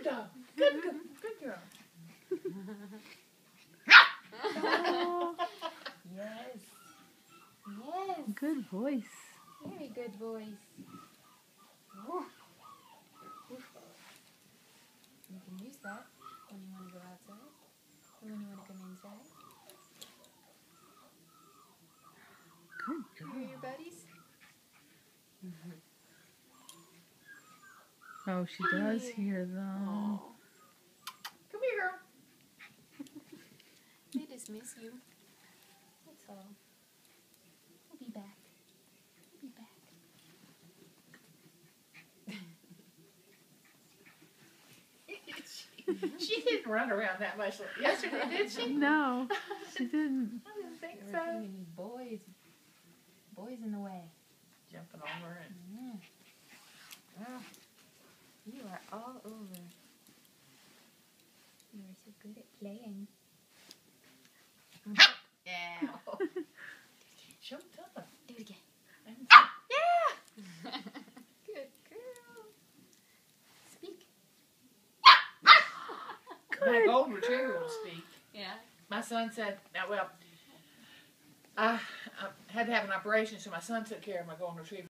Good dog. Good girl. Oh, Yes. Yes. good voice. Very good voice. Woof. Woof. You can use that when you want to go outside or when you want to come inside. Good You girl. hear your buddies? Oh, she does hear them. Come here, girl. They just miss you. That's all. We'll be back. We'll be back. She didn't run around that much yesterday, did she? No, she didn't. I didn't think There were too so. many boys in the way. Jumping over and Yeah. Oh, you are all over. You are so good at playing. Yeah. jumped up. Do it again. Yeah. Good girl. Speak. My golden retriever will speak. Yeah. My son said, well, I had to have an operation, so my son took care of my golden retriever.